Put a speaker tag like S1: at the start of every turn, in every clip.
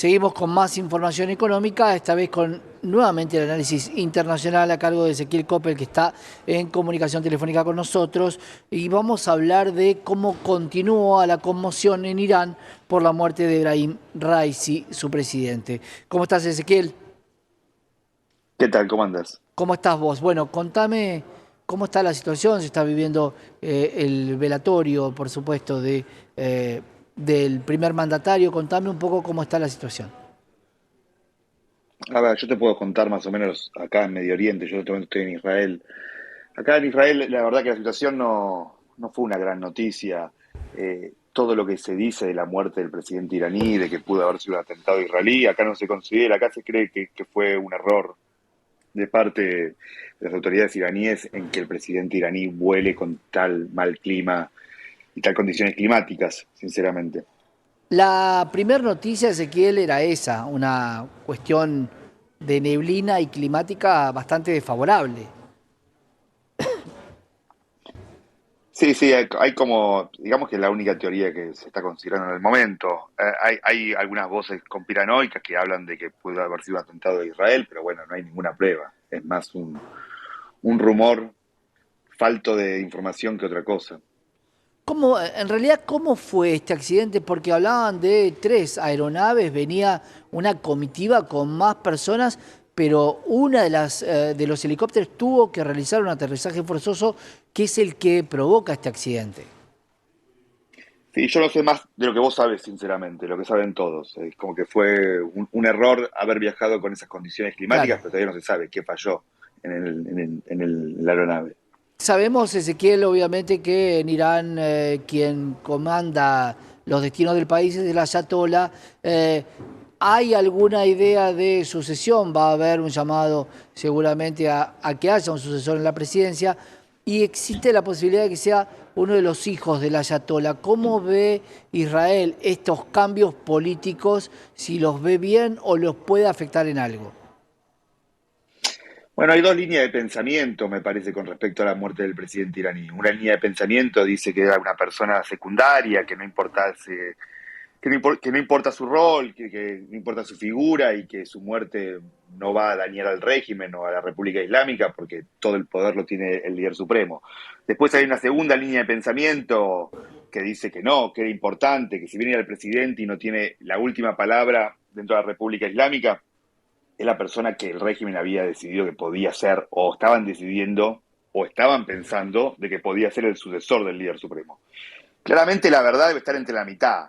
S1: Seguimos con más información económica, esta vez con nuevamente el análisis internacional a cargo de Ezequiel Coppel, que está en comunicación telefónica con nosotros, y vamos a hablar de cómo continúa la conmoción en Irán por la muerte de Ebrahim Raisi, su presidente. ¿Cómo estás, Ezequiel?
S2: ¿Qué tal? ¿Cómo andas?
S1: ¿Cómo estás vos? Bueno, contame cómo está la situación, se está viviendo el velatorio, por supuesto, del primer mandatario. Contame un poco cómo está la situación.
S2: A ver, yo te puedo contar más o menos acá en Medio Oriente, yo en este momento estoy en Israel. Acá en Israel, la verdad que la situación no fue una gran noticia. Todo lo que se dice de la muerte del presidente iraní, de que pudo haber sido un atentado israelí, acá no se considera, acá se cree que fue un error de parte de las autoridades iraníes en que el presidente iraní vuele con tal mal clima y tal condiciones climáticas, sinceramente.
S1: La primera noticia, Ezequiel, era esa, una cuestión de neblina y climática bastante desfavorable.
S2: Sí, sí, hay como, digamos que es la única teoría que se está considerando en el momento. Hay algunas voces conspiranoicas que hablan de que pudo haber sido un atentado de Israel, pero bueno, no hay ninguna prueba. Es más un rumor falto de información que otra cosa.
S1: En realidad, ¿cómo fue este accidente? Porque hablaban de tres aeronaves, venía una comitiva con más personas, pero una de los helicópteros tuvo que realizar un aterrizaje forzoso, que es el que provoca este accidente.
S2: Sí, yo no sé más de lo que vos sabes, sinceramente, lo que saben todos. Es como que fue un error haber viajado con esas condiciones
S1: Claro.
S2: climáticas, pero todavía no se sabe qué falló en la aeronave.
S1: Sabemos, Ezequiel, obviamente que en Irán quien comanda los destinos del país es el Ayatollah. ¿Hay alguna idea de sucesión? Va a haber un llamado seguramente a que haya un sucesor en la presidencia y existe la posibilidad de que sea uno de los hijos del Ayatollah. ¿Cómo ve Israel estos cambios políticos? Si los ve bien o los puede afectar en algo.
S2: Bueno, hay dos líneas de pensamiento, me parece, con respecto a la muerte del presidente iraní. Una línea de pensamiento dice que era una persona secundaria, que no importase, que no importa su rol, que no importa su figura y que su muerte no va a dañar al régimen o a la República Islámica porque todo el poder lo tiene el líder supremo. Después hay una segunda línea de pensamiento que dice que no, que era importante, que si viene el presidente y no tiene la última palabra dentro de la República Islámica, es la persona que el régimen había decidido que podía ser, o estaban decidiendo, o estaban pensando de que podía ser el sucesor del líder supremo. Claramente la verdad debe estar entre la mitad.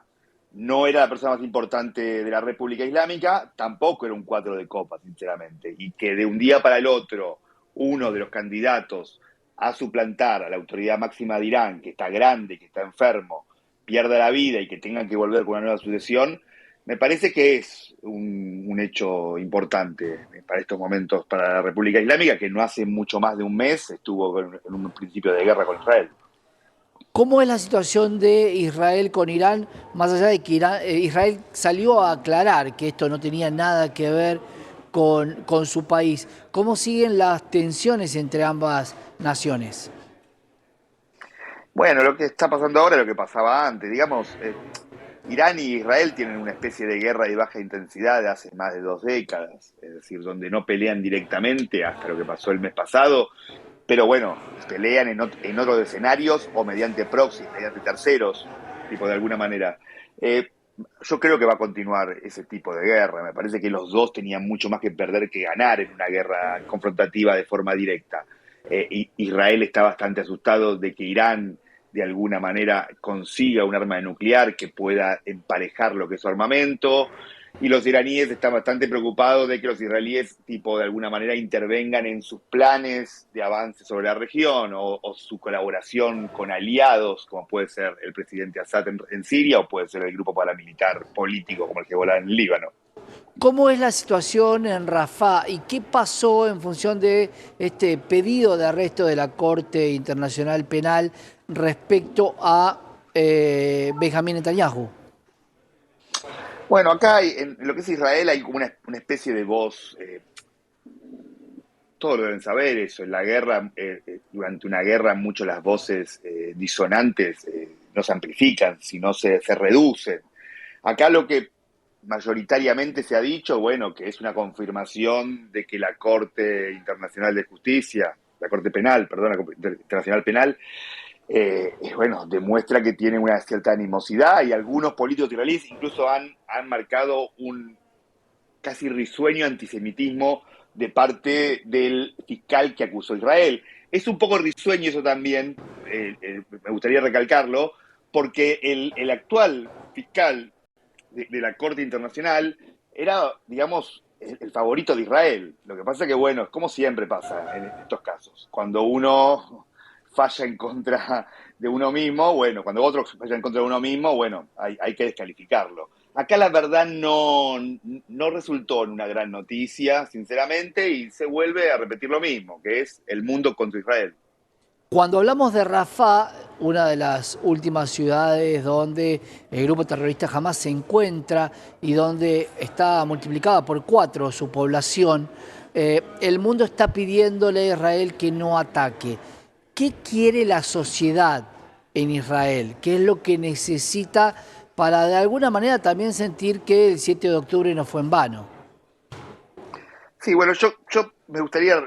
S2: No era la persona más importante de la República Islámica, tampoco era un cuatro de copa, sinceramente. Y que de un día para el otro uno de los candidatos a suplantar a la autoridad máxima de Irán, que está grande, que está enfermo, pierda la vida y que tengan que volver con una nueva sucesión, me parece que es un hecho importante para estos momentos para la República Islámica, que no hace mucho más de un mes estuvo en un principio de guerra con Israel.
S1: ¿Cómo es la situación de Israel con Irán? Más allá de que Israel salió a aclarar que esto no tenía nada que ver con su país. ¿Cómo siguen las tensiones entre ambas naciones?
S2: Bueno, lo que está pasando ahora es lo que pasaba antes. Digamos, Irán y Israel tienen una especie de guerra de baja intensidad de hace más de 2 décadas, es decir, donde no pelean directamente hasta lo que pasó el mes pasado, pero bueno, pelean en otros escenarios o mediante proxies, mediante terceros, tipo de alguna manera. Eh, yo creo que va a continuar ese tipo de guerra. Me parece que los dos tenían mucho más que perder que ganar en una guerra confrontativa de forma directa. Israel está bastante asustado de que Irán de alguna manera consiga un arma nuclear que pueda emparejar lo que es su armamento, y los iraníes están bastante preocupados de que los israelíes, tipo, de alguna manera intervengan en sus planes de avance sobre la región o su colaboración con aliados, como puede ser el presidente Assad en Siria o puede ser el grupo paramilitar político como el Hezbollah en Líbano.
S1: ¿Cómo es la situación en Rafah y qué pasó en función de este pedido de arresto de la Corte Internacional Penal respecto a Benjamín Netanyahu?
S2: Bueno, acá en lo que es Israel hay como una especie de voz, todos lo deben saber eso, en la guerra, durante una guerra mucho las voces disonantes no se amplifican, sino se reducen. Acá lo que mayoritariamente se ha dicho, bueno, que es una confirmación de que la Corte Internacional de Justicia, la Corte Penal, perdón, la Corte Internacional Penal, bueno, demuestra que tiene una cierta animosidad y algunos políticos israelíes incluso han marcado un casi risueño antisemitismo de parte del fiscal que acusó a Israel. Es un poco risueño eso también, me gustaría recalcarlo, porque el actual fiscal de la Corte Internacional era, digamos, el favorito de Israel. Lo que pasa es que, bueno, es como siempre pasa en estos casos. Cuando uno falla en contra de uno mismo, bueno, cuando otro falla en contra de uno mismo, bueno, hay que descalificarlo. Acá la verdad no resultó en una gran noticia, sinceramente, y se vuelve a repetir lo mismo, que es el mundo contra Israel.
S1: Cuando hablamos de Rafah, una de las últimas ciudades donde el grupo terrorista Hamas se encuentra y donde está multiplicada por 4 su población, el mundo está pidiéndole a Israel que no ataque. ¿Qué quiere la sociedad en Israel? ¿Qué es lo que necesita para de alguna manera también sentir que el 7 de octubre no fue en vano?
S2: Sí, bueno, yo me gustaría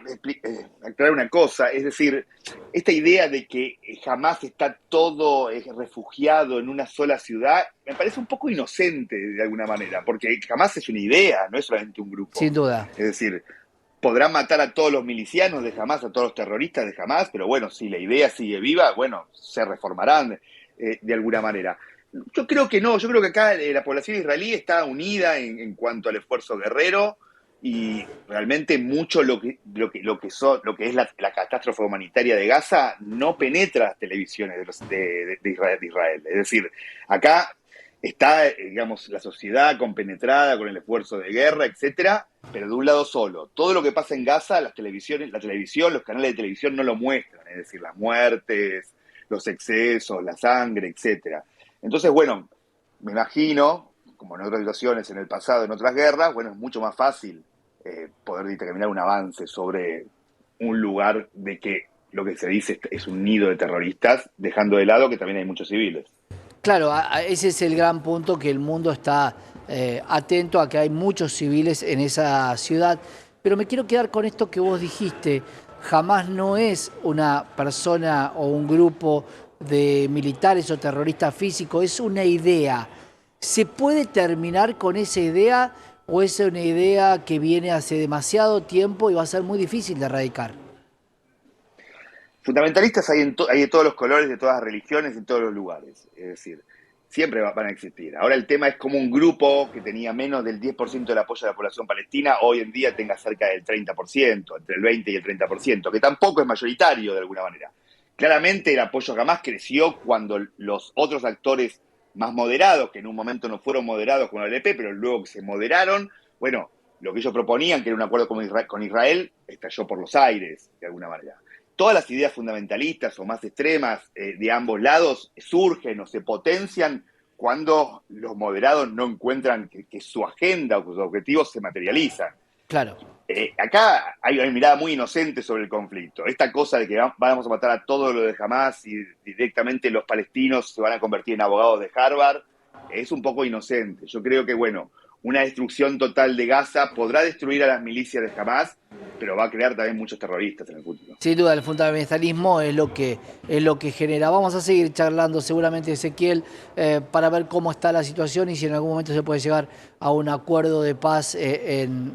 S2: aclarar una cosa, es decir, esta idea de que jamás está todo refugiado en una sola ciudad, me parece un poco inocente de alguna manera, porque jamás es una idea, no es solamente un grupo.
S1: Sin duda.
S2: Es decir, podrán matar a todos los milicianos de Hamás, a todos los terroristas de Hamás, pero bueno, si la idea sigue viva, bueno, se reformarán de alguna manera. Yo creo que no, yo creo que acá la población israelí está unida en cuanto al esfuerzo guerrero y realmente mucho lo que es la catástrofe humanitaria de Gaza no penetra las televisiones de Israel. Es decir, acá está, digamos, la sociedad compenetrada con el esfuerzo de guerra, etcétera, pero de un lado solo. Todo lo que pasa en Gaza, la televisión, los canales de televisión no lo muestran, es decir, las muertes, los excesos, la sangre, etcétera. Entonces, bueno, me imagino, como en otras situaciones en el pasado, en otras guerras, bueno, es mucho más fácil poder determinar un avance sobre un lugar de que lo que se dice es un nido de terroristas, dejando de lado que también hay muchos civiles.
S1: Claro, ese es el gran punto, que el mundo está atento a que hay muchos civiles en esa ciudad. Pero me quiero quedar con esto que vos dijiste. Jamás no es una persona o un grupo de militares o terroristas físicos, es una idea. ¿Se puede terminar con esa idea o es una idea que viene hace demasiado tiempo y va a ser muy difícil de erradicar?
S2: Fundamentalistas hay de todos los colores, de todas las religiones, en todos los lugares. Es decir, siempre van a existir. Ahora el tema es como un grupo que tenía menos del 10% del apoyo de la población palestina, hoy en día tenga cerca del 30%, entre el 20 y el 30%, que tampoco es mayoritario de alguna manera. Claramente el apoyo jamás creció cuando los otros actores más moderados, que en un momento no fueron moderados con la LP, pero luego que se moderaron, bueno, lo que ellos proponían, que era un acuerdo con Israel, estalló por los aires, de alguna manera. Todas las ideas fundamentalistas o más extremas de ambos lados surgen o se potencian cuando los moderados no encuentran que su agenda o sus objetivos se materializan.
S1: Claro.
S2: Acá hay una mirada muy inocente sobre el conflicto. Esta cosa de que vamos a matar a todos los de Hamas y directamente los palestinos se van a convertir en abogados de Harvard es un poco inocente. Yo creo que, bueno, una destrucción total de Gaza podrá destruir a las milicias de Hamas, pero va a crear también muchos terroristas en el futuro.
S1: Sin duda, el fundamentalismo es lo que genera. Vamos a seguir charlando seguramente, Ezequiel, para ver cómo está la situación y si en algún momento se puede llegar a un acuerdo de paz,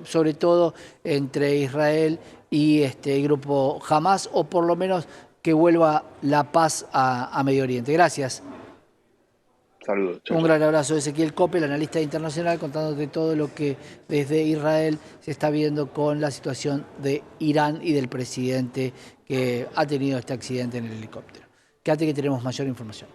S1: sobre todo entre Israel y el grupo Hamas, o por lo menos que vuelva la paz a Medio Oriente. Gracias.
S2: Saludos. Chau,
S1: Un
S2: chau.
S1: gran abrazo, Ezequiel Coppel, analista internacional, contándote todo lo que desde Israel se está viendo con la situación de Irán y del presidente que ha tenido este accidente en el helicóptero. Quédate que tenemos mayor información.